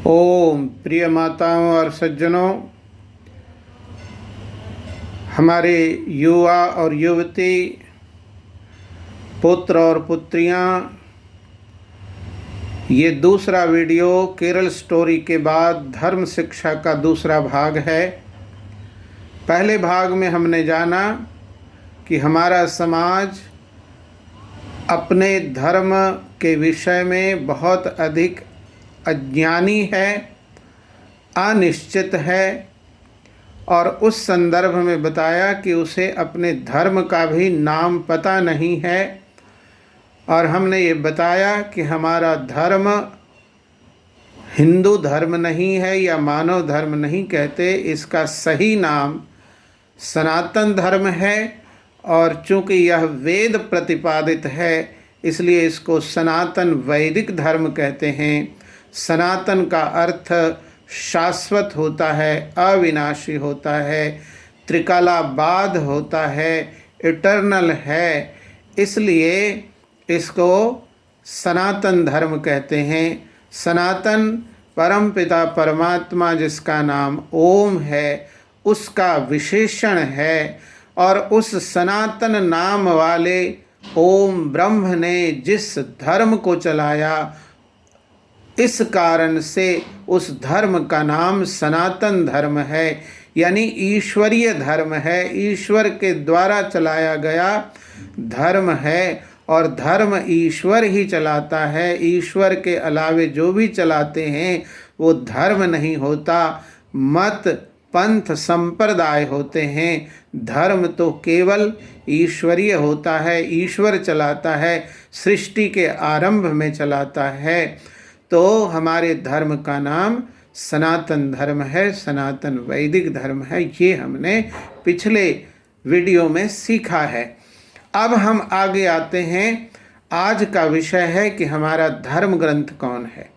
ओम प्रिय माताओं और सज्जनों, हमारे युवा और युवती, पुत्र और पुत्रियां, ये दूसरा वीडियो केरल स्टोरी के बाद धर्म शिक्षा का दूसरा भाग है। पहले भाग में हमने जाना कि हमारा समाज अपने धर्म के विषय में बहुत अधिक अज्ञानी है, अनिश्चित है, और उस संदर्भ में बताया कि उसे अपने धर्म का भी नाम पता नहीं है। और हमने ये बताया कि हमारा धर्म हिंदू धर्म नहीं है या मानव धर्म नहीं कहते, इसका सही नाम सनातन धर्म है। और चूँकि यह वेद प्रतिपादित है इसलिए इसको सनातन वैदिक धर्म कहते हैं। सनातन का अर्थ शाश्वत होता है, अविनाशी होता है, त्रिकालाबाद होता है, इटर्नल है, इसलिए इसको सनातन धर्म कहते हैं। सनातन परमपिता परमात्मा जिसका नाम ओम है उसका विशेषण है, और उस सनातन नाम वाले ओम ब्रह्म ने जिस धर्म को चलाया, इस कारण से उस धर्म का नाम सनातन धर्म है, यानी ईश्वरीय धर्म है, ईश्वर के द्वारा चलाया गया धर्म है। और धर्म ईश्वर ही चलाता है, ईश्वर के अलावे जो भी चलाते हैं वो धर्म नहीं होता, मत पंथ संप्रदाय होते हैं। धर्म तो केवल ईश्वरीय होता है, ईश्वर चलाता है, सृष्टि के आरंभ में चलाता है। तो हमारे धर्म का नाम सनातन धर्म है, सनातन वैदिक धर्म है। ये हमने पिछले वीडियो में सीखा है। अब हम आगे आते हैं। आज का विषय है कि हमारा धर्म ग्रंथ कौन है।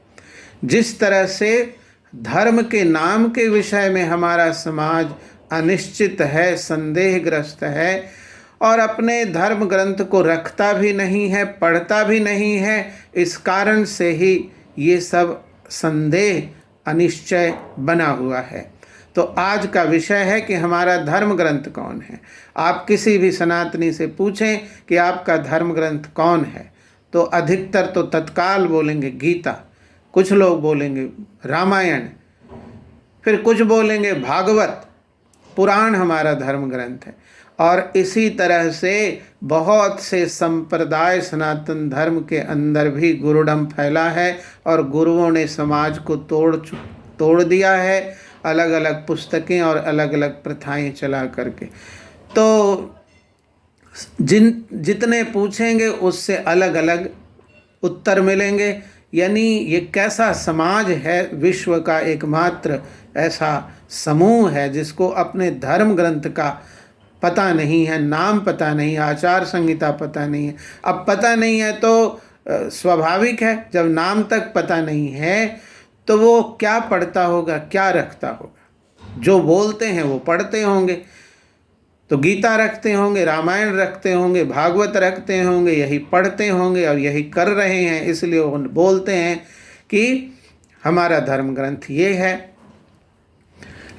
जिस तरह से धर्म के नाम के विषय में हमारा समाज अनिश्चित है, संदेहग्रस्त है, और अपने धर्म ग्रंथ को रखता भी नहीं है, पढ़ता भी नहीं है, इस कारण से ही ये सब संदेह अनिश्चय बना हुआ है। तो आज का विषय है कि हमारा धर्म ग्रंथ कौन है। आप किसी भी सनातनी से पूछें कि आपका धर्म ग्रंथ कौन है, तो अधिकतर तो तत्काल बोलेंगे गीता, कुछ लोग बोलेंगे रामायण, फिर कुछ बोलेंगे भागवत, पुराण हमारा धर्म ग्रंथ है। और इसी तरह से बहुत से संप्रदाय सनातन धर्म के अंदर भी गुरुडम फैला है, और गुरुओं ने समाज को तोड़ दिया है, अलग अलग पुस्तकें और अलग अलग प्रथाएं चला करके। तो जितने पूछेंगे उससे अलग अलग उत्तर मिलेंगे। यानी ये कैसा समाज है, विश्व का एकमात्र ऐसा समूह है जिसको अपने धर्म ग्रंथ का पता नहीं है, नाम पता नहीं, आचार संहिता पता नहीं है। अब पता नहीं है तो स्वाभाविक है, जब नाम तक पता नहीं है तो वो क्या पढ़ता होगा, क्या रखता होगा। जो बोलते हैं वो पढ़ते होंगे, तो गीता रखते होंगे, रामायण रखते होंगे, भागवत रखते होंगे, यही पढ़ते होंगे और यही कर रहे हैं, इसलिए वो बोलते हैं कि हमारा धर्म ग्रंथ ये है।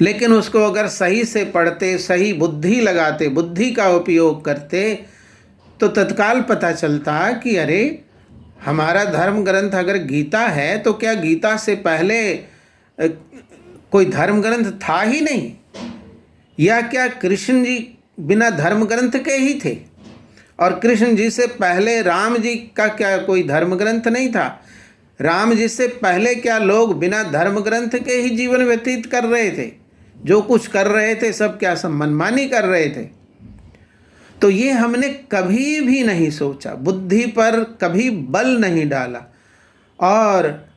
लेकिन उसको अगर सही से पढ़ते, सही बुद्धि लगाते, बुद्धि का उपयोग करते, तो तत्काल पता चलता कि अरे हमारा धर्म ग्रंथ अगर गीता है तो क्या गीता से पहले कोई धर्म ग्रंथ था ही नहीं, या क्या कृष्ण जी बिना धर्म ग्रंथ के ही थे, और कृष्ण जी से पहले राम जी का क्या कोई धर्म ग्रंथ नहीं था। राम जी से पहले क्या लोग बिना धर्म ग्रंथ के ही जीवन व्यतीत कर रहे थे, जो कुछ कर रहे थे सब क्या सब मनमानी कर रहे थे। तो ये हमने कभी भी नहीं सोचा, बुद्धि पर कभी बल नहीं डाला, और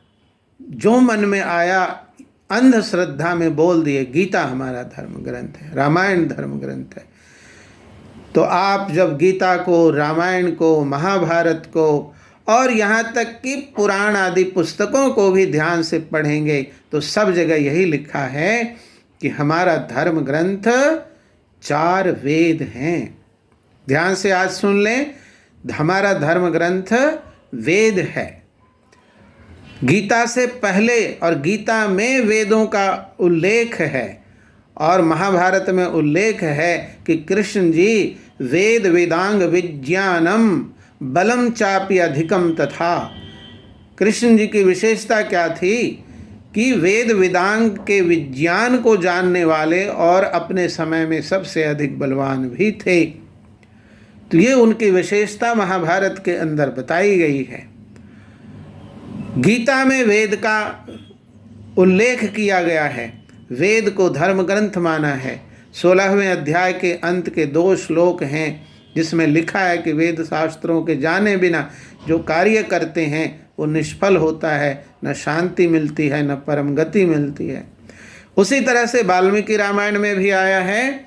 जो मन में आया अंधश्रद्धा में बोल दिए गीता हमारा धर्म ग्रंथ है, रामायण धर्म ग्रंथ है। तो आप जब गीता को, रामायण को, महाभारत को और यहाँ तक कि पुराण आदि पुस्तकों को भी ध्यान से पढ़ेंगे तो सब जगह यही लिखा है कि हमारा धर्म ग्रंथ 4 वेद हैं। ध्यान से आज सुन लें, हमारा धर्म ग्रंथ वेद है। गीता से पहले और गीता में वेदों का उल्लेख है और महाभारत में उल्लेख है कि कृष्ण जी वेद वेदांग विज्ञानम बलम चापि अधिकम तथा। कृष्ण जी की विशेषता क्या थी कि वेद वेदांग के विज्ञान को जानने वाले और अपने समय में सबसे अधिक बलवान भी थे। तो ये उनकी विशेषता महाभारत के अंदर बताई गई है। गीता में वेद का उल्लेख किया गया है, वेद को धर्म ग्रंथ माना है। 16वें अध्याय के अंत के 2 श्लोक हैं जिसमें लिखा है कि वेद शास्त्रों के जाने बिना जो कार्य करते हैं वो निष्फल होता है, न शांति मिलती है न परम गति मिलती है। उसी तरह से वाल्मीकि रामायण में भी आया है,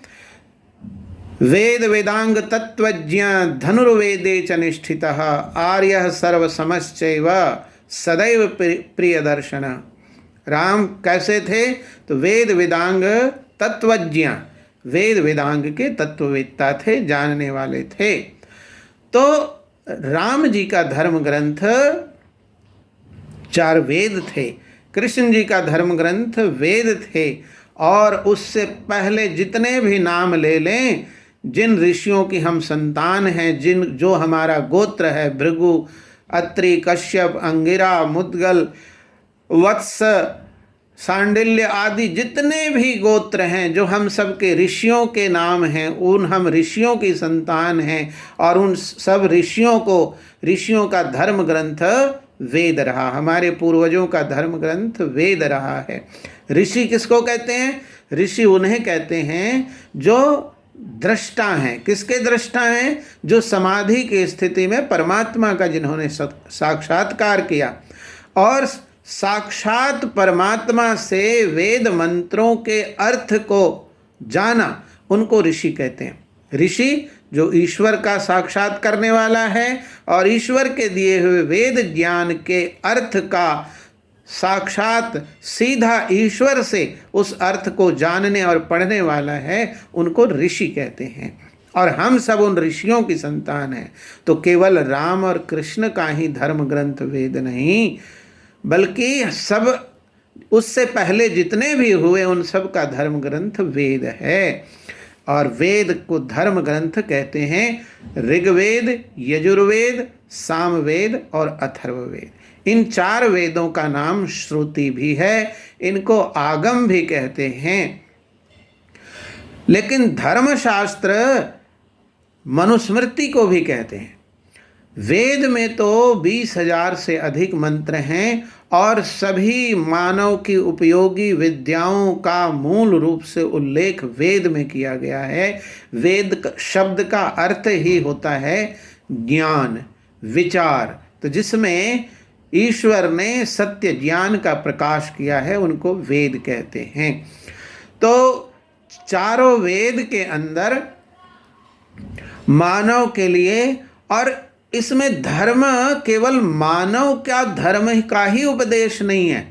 वेद वेदांग तत्वज्ञ धनुर्वेदे च निष्ठितः आर्यः सर्वसमश्चैव सदैव प्रिय दर्शन। राम कैसे थे? तो वेद वेदांग तत्वज्ञ, वेद वेदांग के तत्ववेत्ता थे, जानने वाले थे। तो राम जी का धर्म ग्रंथ 4 वेद थे, कृष्ण जी का धर्म ग्रंथ वेद थे। और उससे पहले जितने भी नाम ले लें, जिन ऋषियों की हम संतान हैं, जो हमारा गोत्र है, भृगु, अत्रि, कश्यप, अंगिरा, मुद्गल, वत्स, सांडिल्य आदि जितने भी गोत्र हैं, जो हम सब के ऋषियों के नाम हैं, हम ऋषियों की संतान हैं। और उन सब ऋषियों का धर्म ग्रंथ वेद रहा, हमारे पूर्वजों का धर्म ग्रंथ वेद रहा है। ऋषि किसको कहते हैं? ऋषि उन्हें कहते हैं जो दृष्टा हैं। किसके दृष्टा हैं? जो समाधि की स्थिति में परमात्मा का जिन्होंने साक्षात्कार किया और साक्षात परमात्मा से वेद मंत्रों के अर्थ को जाना, उनको ऋषि कहते हैं। ऋषि जो ईश्वर का साक्षात करने वाला है और ईश्वर के दिए हुए वेद ज्ञान के अर्थ का साक्षात सीधा ईश्वर से उस अर्थ को जानने और पढ़ने वाला है, उनको ऋषि कहते हैं। और हम सब उन ऋषियों की संतान हैं। तो केवल राम और कृष्ण का ही धर्म ग्रंथ वेद नहीं, बल्कि सब उससे पहले जितने भी हुए उन सब का धर्म ग्रंथ वेद है। और वेद को धर्म ग्रंथ कहते हैं ऋग्वेद, यजुर्वेद, सामवेद और अथर्ववेद। इन 4 वेदों का नाम श्रुति भी है, इनको आगम भी कहते हैं। लेकिन धर्मशास्त्र मनुस्मृति को भी कहते हैं। वेद में तो 20,000 से अधिक मंत्र हैं और सभी मानव की उपयोगी विद्याओं का मूल रूप से उल्लेख वेद में किया गया है। वेद शब्द का अर्थ ही होता है ज्ञान, विचार। तो जिसमें ईश्वर ने सत्य ज्ञान का प्रकाश किया है, उनको वेद कहते हैं। तो चारों वेद के अंदर मानव के लिए, और इसमें धर्म केवल मानव का धर्म का ही उपदेश नहीं है।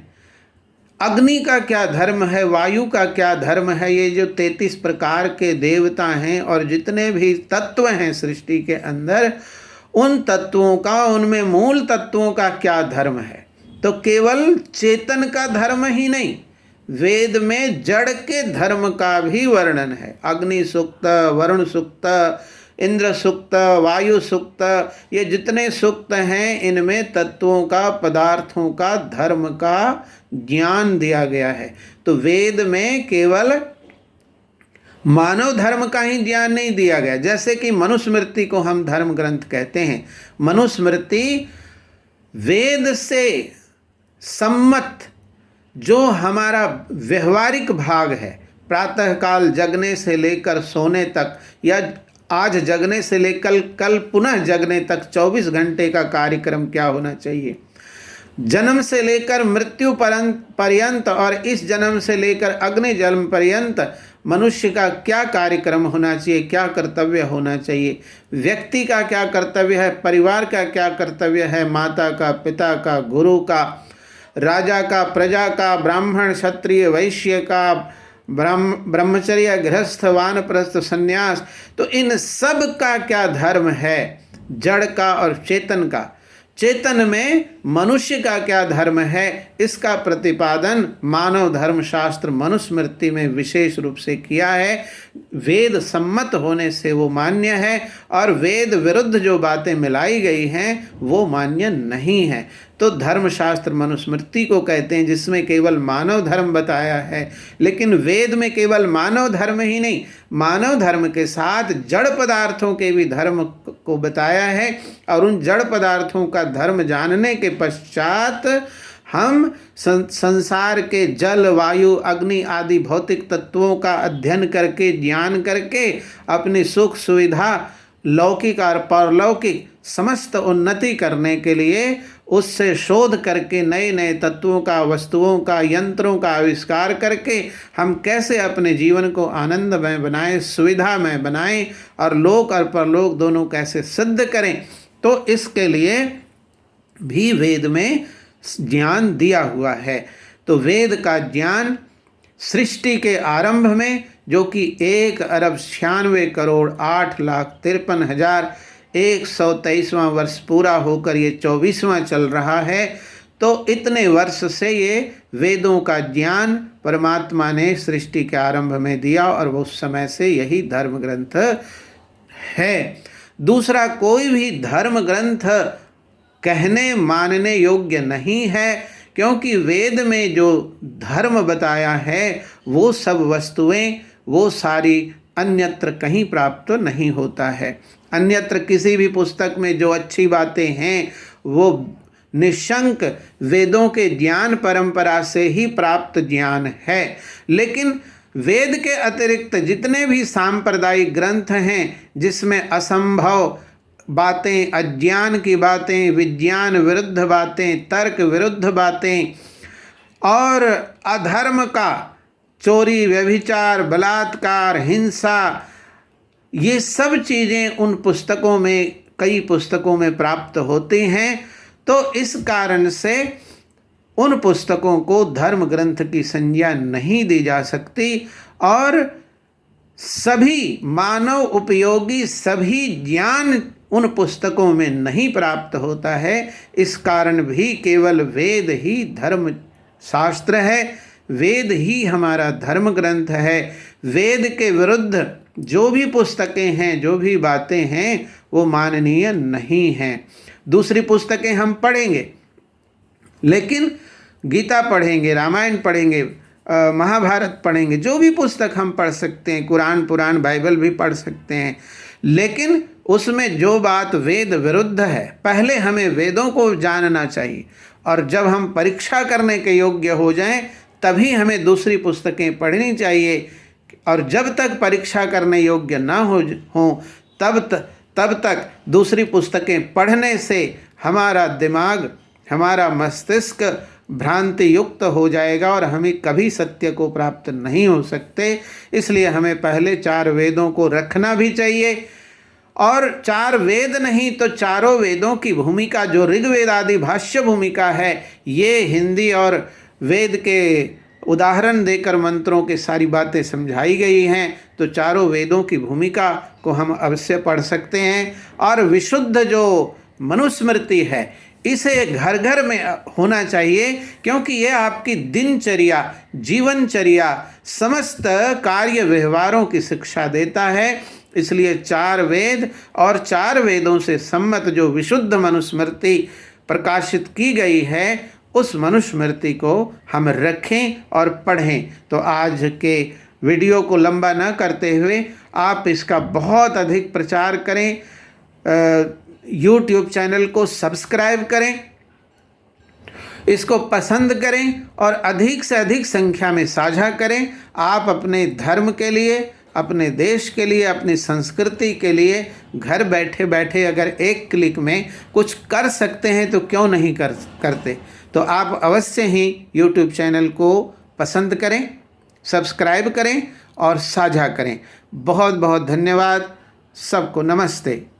अग्नि का क्या धर्म है, वायु का क्या धर्म है, ये जो 33 प्रकार के देवता हैं और जितने भी तत्व हैं सृष्टि के अंदर, उन तत्वों का, उनमें मूल तत्वों का क्या धर्म है। तो केवल चेतन का धर्म ही नहीं, वेद में जड़ के धर्म का भी वर्णन है। अग्नि सूक्त, वरुण सूक्त, इंद्र सूक्त, वायु सूक्त, ये जितने सूक्त हैं इनमें तत्वों का, पदार्थों का, धर्म का ज्ञान दिया गया है। तो वेद में केवल मानव धर्म का ही ज्ञान नहीं दिया गया। जैसे कि मनुस्मृति को हम धर्म ग्रंथ कहते हैं। मनुस्मृति वेद से सम्मत जो हमारा व्यवहारिक भाग है, प्रातःकाल जगने से लेकर सोने तक, या आज जगने से लेकर कल पुनः जगने तक 24 घंटे का कार्यक्रम क्या होना चाहिए, जन्म से लेकर मृत्यु पर्यंत और इस जन्म से लेकर अग्नि जन्म पर्यंत मनुष्य का क्या कार्यक्रम होना चाहिए, क्या कर्तव्य होना चाहिए, व्यक्ति का क्या कर्तव्य है, परिवार का क्या कर्तव्य है, माता का, पिता का, गुरु का, राजा का, प्रजा का, ब्राह्मण, क्षत्रिय, वैश्य का, ब्रह्मचर्य, गृहस्थ, वानप्रस्थ, संन्यास, तो इन सब का क्या धर्म है, जड़ का और चेतन का। चेतन में मनुष्य का क्या धर्म है, इसका प्रतिपादन मानव धर्म शास्त्र मनुस्मृति में विशेष रूप से किया है। वेद सम्मत होने से वो मान्य है और वेद विरुद्ध जो बातें मिलाई गई हैं वो मान्य नहीं है। तो धर्मशास्त्र मनुस्मृति को कहते हैं, जिसमें केवल मानव धर्म बताया है। लेकिन वेद में केवल मानव धर्म ही नहीं, मानव धर्म के साथ जड़ पदार्थों के भी धर्म को बताया है। और उन जड़ पदार्थों का धर्म जानने के पश्चात हम संसार के जल, वायु, अग्नि आदि भौतिक तत्वों का अध्ययन करके, ज्ञान करके अपनी सुख सुविधा, लौकिक और पारलौकिक समस्त उन्नति करने के लिए उससे शोध करके नए नए तत्वों का, वस्तुओं का, यंत्रों का आविष्कार करके हम कैसे अपने जीवन को आनंदमय बनाएं, सुविधामय बनाएं और लोक और परलोक दोनों कैसे सिद्ध करें। तो इसके लिए भी वेद में ज्ञान दिया हुआ है। तो वेद का ज्ञान सृष्टि के आरंभ में, जो कि 1,96,8,53,123वां वर्ष पूरा होकर ये 24वां चल रहा है, तो इतने वर्ष से ये वेदों का ज्ञान परमात्मा ने सृष्टि के आरंभ में दिया और वो उस समय से यही धर्म ग्रंथ है। दूसरा कोई भी धर्म ग्रंथ कहने मानने योग्य नहीं है, क्योंकि वेद में जो धर्म बताया है वो सब वस्तुएं, वो सारी अन्यत्र कहीं प्राप्त नहीं होता है। अन्यत्र किसी भी पुस्तक में जो अच्छी बातें हैं वो निशंक वेदों के ज्ञान परंपरा से ही प्राप्त ज्ञान है। लेकिन वेद के अतिरिक्त जितने भी सांप्रदायिक ग्रंथ हैं, जिसमें असंभव बातें, अज्ञान की बातें, विज्ञान विरुद्ध बातें, तर्क विरुद्ध बातें और अधर्म का, चोरी, व्यभिचार, बलात्कार, हिंसा, ये सब चीज़ें उन पुस्तकों में, कई पुस्तकों में प्राप्त होती हैं। तो इस कारण से उन पुस्तकों को धर्म ग्रंथ की संज्ञा नहीं दी जा सकती और सभी मानव उपयोगी सभी ज्ञान उन पुस्तकों में नहीं प्राप्त होता है। इस कारण भी केवल वेद ही धर्म शास्त्र है, वेद ही हमारा धर्म ग्रंथ है। वेद के विरुद्ध जो भी पुस्तकें हैं, जो भी बातें हैं, वो माननीय नहीं हैं। दूसरी पुस्तकें हम पढ़ेंगे, लेकिन गीता पढ़ेंगे, रामायण पढ़ेंगे, महाभारत पढ़ेंगे, जो भी पुस्तक हम पढ़ सकते हैं, कुरान, पुराण, बाइबल भी पढ़ सकते हैं, लेकिन उसमें जो बात वेद विरुद्ध है, पहले हमें वेदों को जानना चाहिए और जब हम परीक्षा करने के योग्य हो जाएं तभी हमें दूसरी पुस्तकें पढ़नी चाहिए। और जब तक परीक्षा करने योग्य ना हो तब तक दूसरी पुस्तकें पढ़ने से हमारा दिमाग, हमारा मस्तिष्क भ्रांति युक्त हो जाएगा और हमें कभी सत्य को प्राप्त नहीं हो सकते। इसलिए हमें पहले 4 वेदों को रखना भी चाहिए। और 4 वेद नहीं तो चारों वेदों की भूमिका, जो ऋग्वेद आदि भाष्य भूमिका है, ये हिंदी और वेद के उदाहरण देकर मंत्रों के सारी बातें समझाई गई हैं। तो चारों वेदों की भूमिका को हम अवश्य पढ़ सकते हैं। और विशुद्ध जो मनुस्मृति है, इसे घर घर में होना चाहिए, क्योंकि ये आपकी दिनचर्या, जीवनचर्या, समस्त कार्य व्यवहारों की शिक्षा देता है। इसलिए 4 वेद और 4 वेदों से सम्मत जो विशुद्ध मनुस्मृति प्रकाशित की गई है, उस मनुस्मृति को हम रखें और पढ़ें। तो आज के वीडियो को लंबा न करते हुए आप इसका बहुत अधिक प्रचार करें, YouTube चैनल को सब्सक्राइब करें, इसको पसंद करें और अधिक से अधिक संख्या में साझा करें। आप अपने धर्म के लिए, अपने देश के लिए, अपनी संस्कृति के लिए घर बैठे बैठे अगर एक क्लिक में कुछ कर सकते हैं तो क्यों नहीं करते। तो आप अवश्य ही YouTube चैनल को पसंद करें, सब्सक्राइब करें और साझा करें। बहुत बहुत धन्यवाद। सबको नमस्ते।